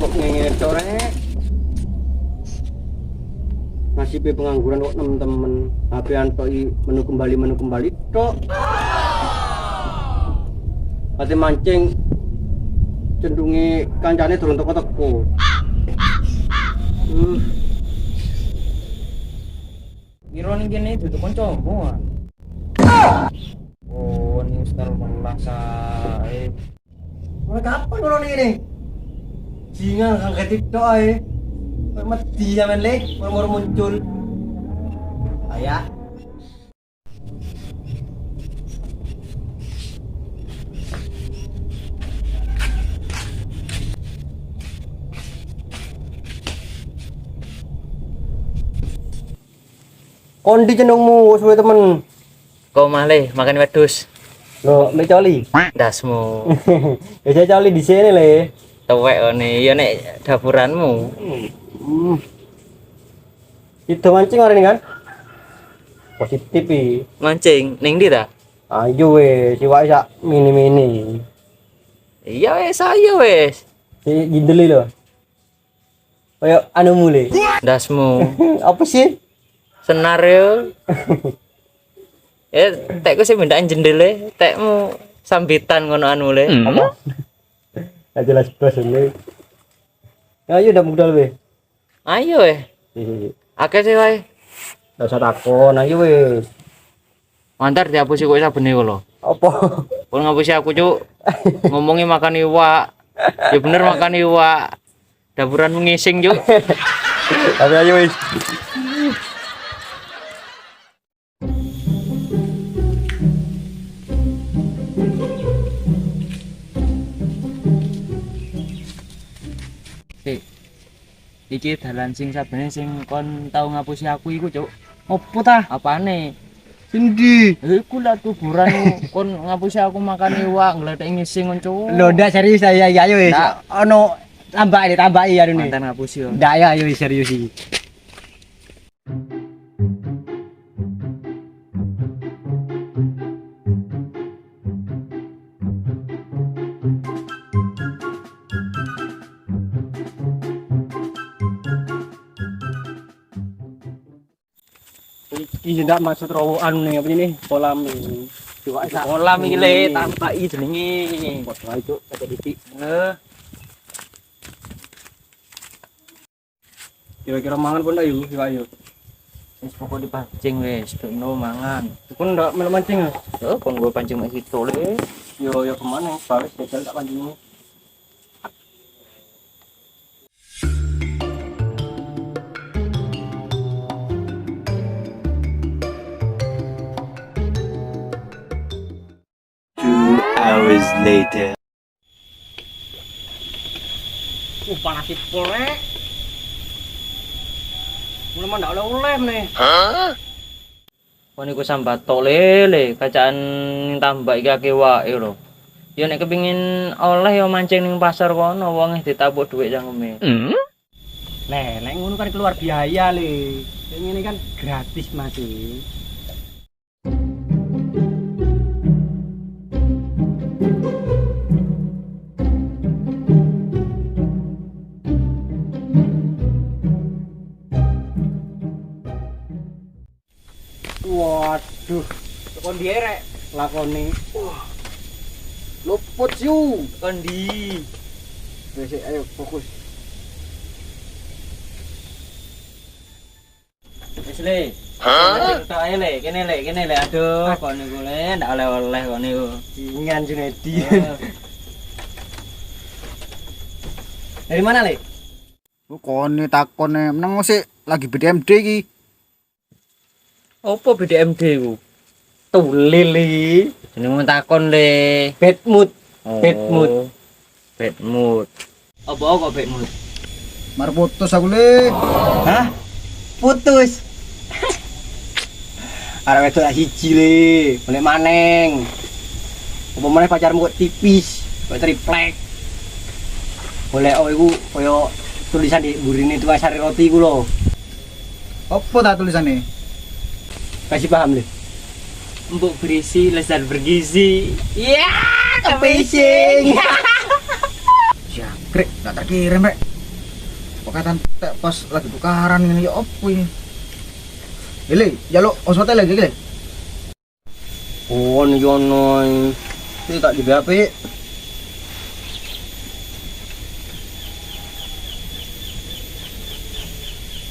kok ngene core. Nasib pengangguran kok temen-temen. HP antoi menu kembali tok. Ate mancing cenderunge kancane durung teko-teko. Kira ning kene dudu kancamu. Oh, ini Ustaz melah sae. Mulai kapan ngono ngene? Jingan kang ketik tok ae. Mati sampean le, murmur muncul. Ayah. Kondi cenungmu suwe temen. Kok malih makan wedhus? Loh, mek coli. Dasmu. Ya saya coli di sini le. Tuwek ngene ya nek dapuranmu. Itu mancing hari ini kan? Positif iki. Mancing ning ndi ta? Ayo wes, siwak sak mini-mini. Iya wes, ayo wes. Si jindeli lho. Kayak anu mule. Dasmu. Apa sih? Senario. Tekku sih mintaan jendele, tekmu sambitan ngono anu le. Apa? Ya jelas bos ini. Ayo udah modal we. Ayo weh. Akeh sih wae. Enggak usah takon, ayo wes. Mantar dihapusi kok sabene lho. Apa? Pun ngapusi aku, Cuk. Ngomongi makan iwak. Ya bener makan iwak. Dapuranmu ngising, Cuk. Tapi ayo wes. Iki dalan sing sabene sing kon tau ngapusi aku iku, Cuk. Apa ta? Apane? Sindi. Iku lah kuburan kon ngapusi aku makan iwak, ngledek ngising kon, Cuk. Loh, ndak serius ya ayo wes. Ono tambah ya ini. Mantan ngapusi yo. Ndak ya ayo serius iki. Iki ndak maksud rowokan ning apa ini kolam ini. Coba Kolam iki le tampaki jenenge. Padha ae cuk, kata titik. Kira-kira mangan pun ndak yuk, ayo. Wis pokok dipancing wis, dono mangan. Pun ndak melu mancing ya. Kon gue pancing mek situ le. Yo kemana? Balik spesial tak pancing. Hours later. Panas pol rek. Mulai mah ndak oleh nih. Kon iku sambat tok lele, kacaan tambah iki akeh wae lho. Ya nek kepengin oleh ya mancing ning pasar kono, wong ditabuk dhuwit cangkeme. Nek ngono kan keluar biaya le. Yang ini kan gratis masih. Waduh, kon dierek lakoni. Luput yu. Kondi. Wes ayo fokus. Wis le. Tok ae le, kene le. Aduh, kon niku le ndak oleh-oleh kon niku. Jingan Junedi. Dari mana le? Kone takone meneng sik lagi BDMD iki. Opo BDMD ku? Tulil iki. Jenenge takon le. Bad mood. Bad mood. Apa kok bad mood? Mar putus aku le. Hah? Putus. Arek wedok siji le, golek maneng. Apa meneh pacarmu kok tipis, kok triplek. Golek iku kaya tulisan di burine tukang sari roti iku lho. Apa tak tulisane? Kasih paham le. Empuk berisi, lezat bergizi. Iya, kepising. Jangkrik, tak terkirim rek. kaitan pas lagi tukaran ini ya opo ini. Ile, jaluk osmote lagi iki. Oh, nih ono. Ini tak di BAP.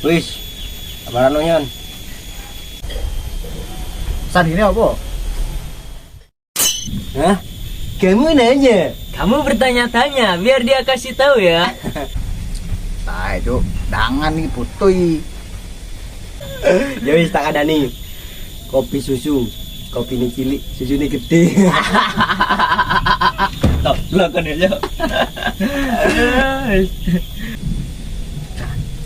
Wis. Kabaran lo Yan. San ini apa? Hah? Kamu nanya? Kamu bertanya-tanya biar dia kasih tahu ya. Nah, itu dangan nih putui. Ya wis tak ada nih. Kopi susu. Kopi ini cilik, susu ini gede. Tok, lakukan aja.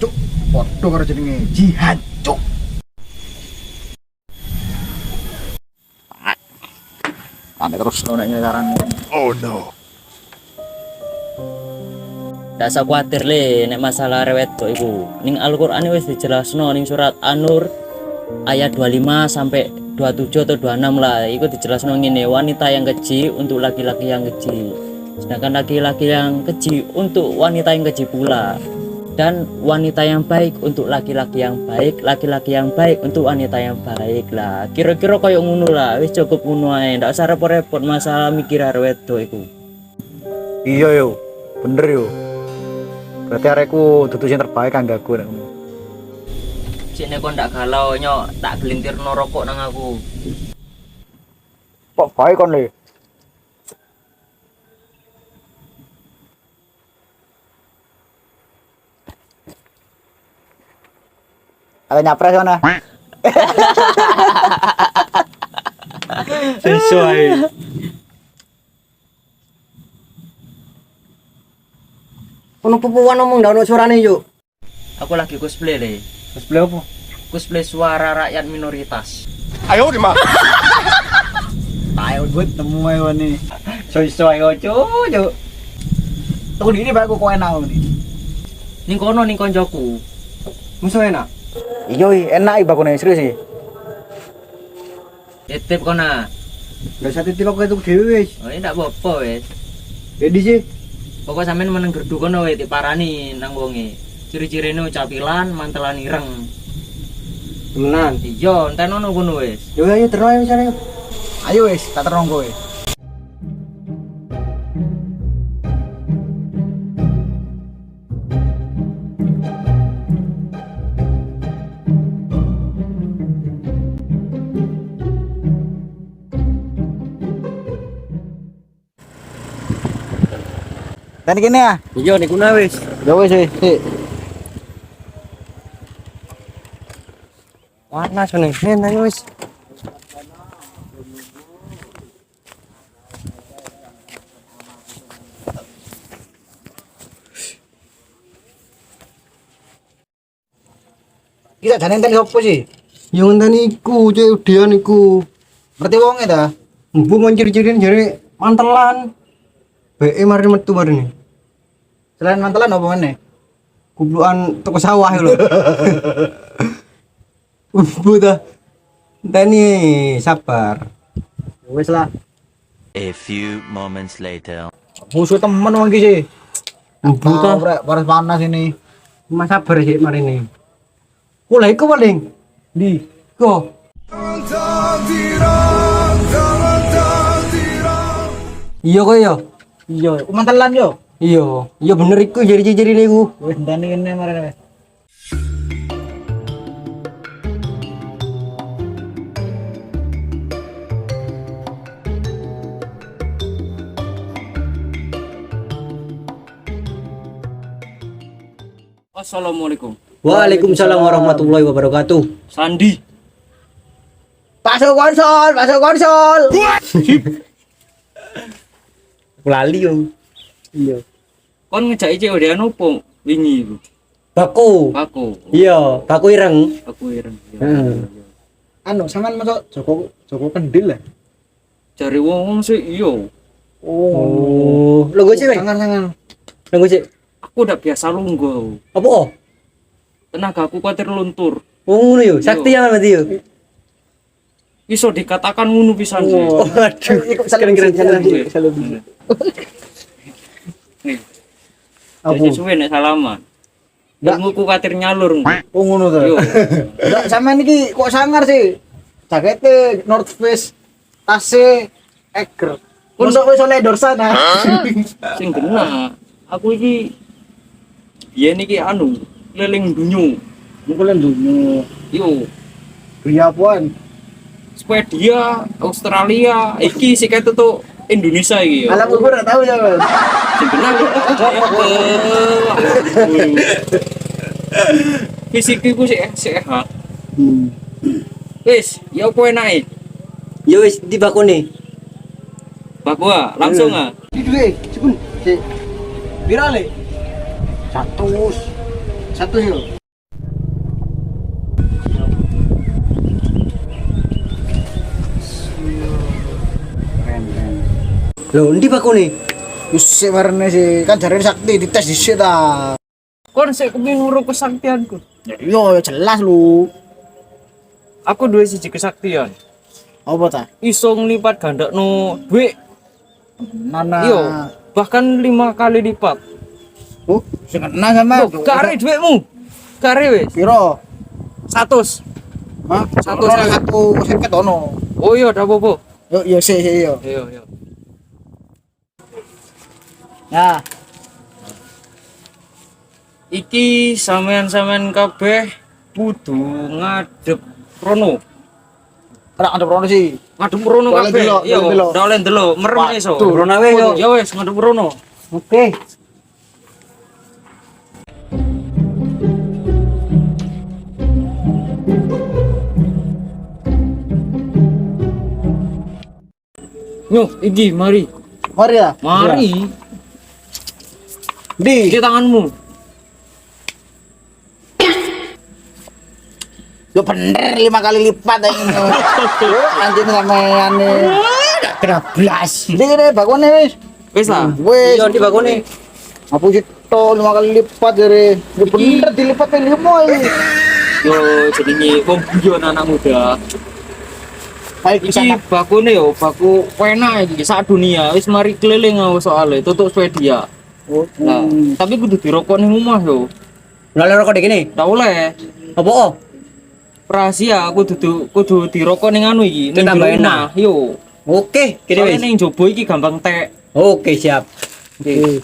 Cuk, foto karo jenenge jihad, cuk. Ane terus lo nek nyaran. Oh no. Ndak usah kuatir le nek masalah rewet kok iku. Ning Al-Qur'an wis dijelasno ning surat An-Nur ayat 25 sampai 27 atau 26 lah. Iku dijelasno ngene, wanita yang keji untuk laki-laki yang keji. Sedangkan laki-laki yang keji untuk wanita yang keji pula. Dan wanita yang baik untuk laki-laki yang baik, laki-laki yang baik untuk wanita yang baik lah. Kira-kira koyo ngono lah, wis cukup ngono ae. Ndak usah repot-repot masalah mikir arep wedok iku. Iya yo, bener yo. Berarti areku dudu sing terbaik kanggaku nek ngono. Sik kon ndak galau nyok, tak gelintirno rokok nang aku. Kok baik kon le? Ada nyapres mana? Sesuai. Ono pupuan ngomong ndak ono suarane yuk. Aku lagi cosplay le. Cosplay apa? Cosplay suara rakyat minoritas. Tayo buat temu ayo nih. Sesuai ojo, yuk. Tunggu ini baru kau enak nih. Ning kono ning koncoku. Musuh enak. Iya, enak ibaku nih serius sih. Titip kona. Ndak usah titip aku itu dhewe wis. Oh, ini ndak apa-apa wis. Jadi sih. Pokok sampean meneng gerdu kono wae diparani nang wonge. Ciri-cirine capilan, mantelan ireng. Temenan. Iya, enten ono kono wis. Yo ayo terus ayo sana. Ayo wes, tak terong kowe. Dan gini ya, Iya niku na wis. ya wes wes. Panas nih. Ayo wis. Kita jane enten sopo sih? Yo ngenteni iku, cek udian iku. Ngerti wonge ta? Mbu mon ciri-cirine jare mantelan. Beke mari metu mari nih. Selain mantelan apa meneh? Kublukan toko sawah lho. Mbu ta. Enteni sabar. Wes lah. A few moments later. Musuh temen wong iki sih. Mbu ta. Panas panas ini. Mas sabar sih mari nih. Kula iku paling di kok. Iya kok ya. Iya, mantelan yo. Iya, iya bener iku ciri-ciri niku. Wes ndane kene mari wes. Assalamualaikum. Waalaikumsalam warahmatullahi wabarakatuh. Sandi. Pasok konsol, pasok konsol. Lali yo. Iya. Kon ngejaki cewek dia nopo wingi iku? Baku. Aku. Iya, baku ireng. Aku ireng. Heeh. Anu sampean masuk Joko Kendil lah. Jare wong sih iya. Oh, lho sih, weh. Sangan. Lho sih. Aku udah biasa lungguh. Apa? Tenaga aku kuatir luntur. Oh, ngono yo. Sakti ya berarti yo. Iso dikatakan ngono pisan sih. Oh, aduh. Keren-keren salam. Nih. Apa? Jadi suwe nek salaman. ilmuku kuatir nyalur. Oh ngono to. Yo. Enggak sampean iki kok sangar sih. Jakete North Face, tasnya Eger. Untuk wis oleh endorse sana. Sing kena aku iki biyen iki anu keliling dunyo. Mukulan dunyo. Yo, Dunia apaan? Swedia, Australia, iki sik ketu tuh Indonesia iki yo. Alam gue ora tahu ya, Mas. Sing kena fisikku sik sehat. Wis, ya kowe naik. Ya wis dibakone. Bakwa, langsung ah. Itu cepun. Viral le. Satu yo. Lho, ndi bakone? Wis sik warne sih, kan jarene sakti dites dhisik ta. Kon sik kepengin ngurung kesaktianku. Yo jelas lu. Aku duwe siji kesaktian. Apa ta? Iso nglipat gandakno dhuwit. Nana. Yo, bahkan 5 kali lipat. Oh, sing kena sama. Loh, kare dhuwitmu. Kare wis. Piro? 100. Hah? Satu seket ono. Oh iya, ndak apa-apa. Yo sik yo. Yo. Ya. Iki sampean-sampean kabeh kudu ngadep rono. Ora ada prono sih. Ngadep rono Boleh kabeh. delok, Iya, boleh delok. ndak oleh ndelok, merem iso. Tuh, rono wae yo. Ya wis, ngadep rono. Oke. Yo, iki mari. Mari ya. Mari. Di. Di tanganmu. Yo bener 5 kali lipat ini. Anjing sampean nih. Kena blas. Di kene bakone wis. Wis lah. Wis. Yo dibakone. Apa sih to 5 kali lipat jare. Yo bener dilipat ping 5 iki. Yo jenenge wong guyon anak muda. Baik bisa Iki bakune yo, baku pena iki sak dunia wis mari keliling aku soalnya tutuk Swedia. Nah, tapi kudu dirokok ning omah yo. Lha rokok dek kene. Ndak oleh. Apa oh? Rahasia aku kudu dirokok ning anu iki, ning Tambah jero omah. Yo. Oke, kene Soalnya wis. ning jobo iki gampang tek. Oke, siap. Oke.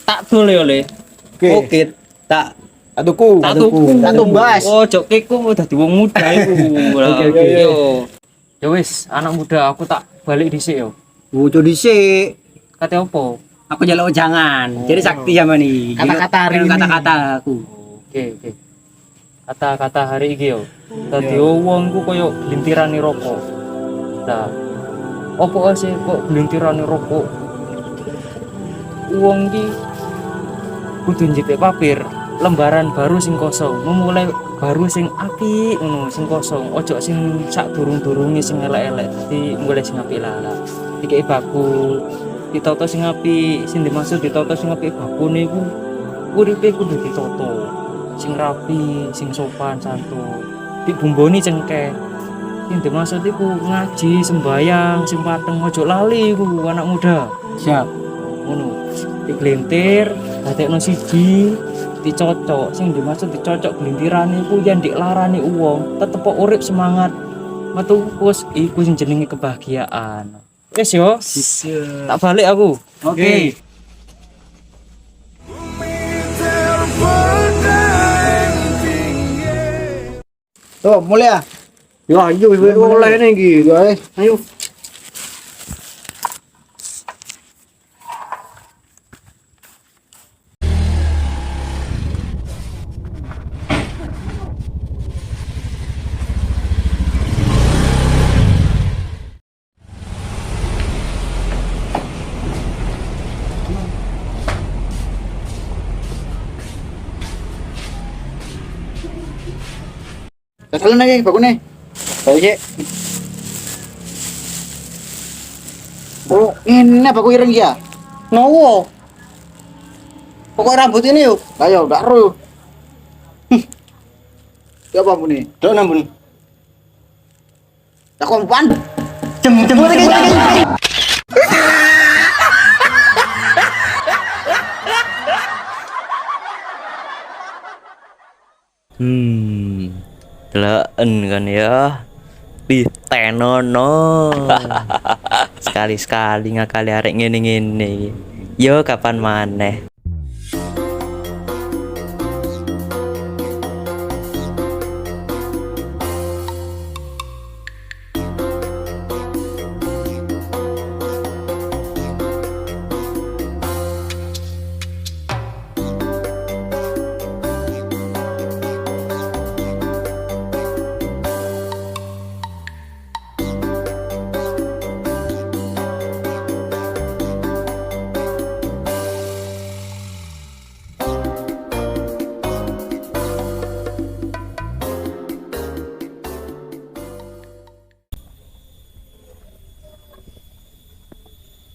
Tak dole oleh. Oke, tak Atuku. Satu bas. Oh, jok keku dadi wong muda iku. Oke. Yo. Ya wis, anak muda aku tak balik dhisik yo. Wucu dhisik. Kate opo? Aku jaluk jangan. Jadi sakti sama nih. Kata-kata hari ini. Kata-kata aku. Oke. Kata-kata hari iki yo. Dadi wong ku koyo blintirane rokok. Nah, opo sih kok blintirane rokok? Wong iki kudu njepit papir, lembaran baru sing kosong, memulai baru sing apik ngono, sing kosong. Ojo sing sak durung-durunge sing elek-elek. Dadi mulai sing apik lah. Dikei baku, ditoto sing apik, sing dimaksud ditoto sing apik bakune iku uripe kudu ditoto. Sing rapi, sing sopan santun. Dibumboni cengkeh. Sing dimaksud iku ngaji, sembayang, sing pateng ojo lali iku anak muda. Siap. Ngono. Diglintir, dadekno siji, dicocok. Sing dimaksud dicocok glintirane iku yen diklarani wong, tetep kok urip semangat. Metu wis iku sing jenenge kebahagiaan. Wis yo. Tak balik aku. Oke. Tuh, mulai ya. Ya, ayo oleh ini iki. Ayo. Kalian lagi bakune. Tahu sih. Oh, ini apa ireng ya? Nowo. Pokok rambut ini yuk. Ayo, udah ru. Ya apa ini? Dok nampun. Tak kompan. Jem lagi. Delaen kan ya. Pitenono. Sekali-sekali ngakali arek ngene-ngene. Yo kapan maneh.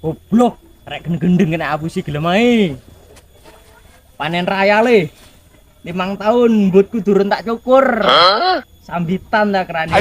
Goblok, rek gendeng kena abu sih gelem ae. Panen raya le. 5 tahun buatku turun tak cukur. Sambitan dah kerani.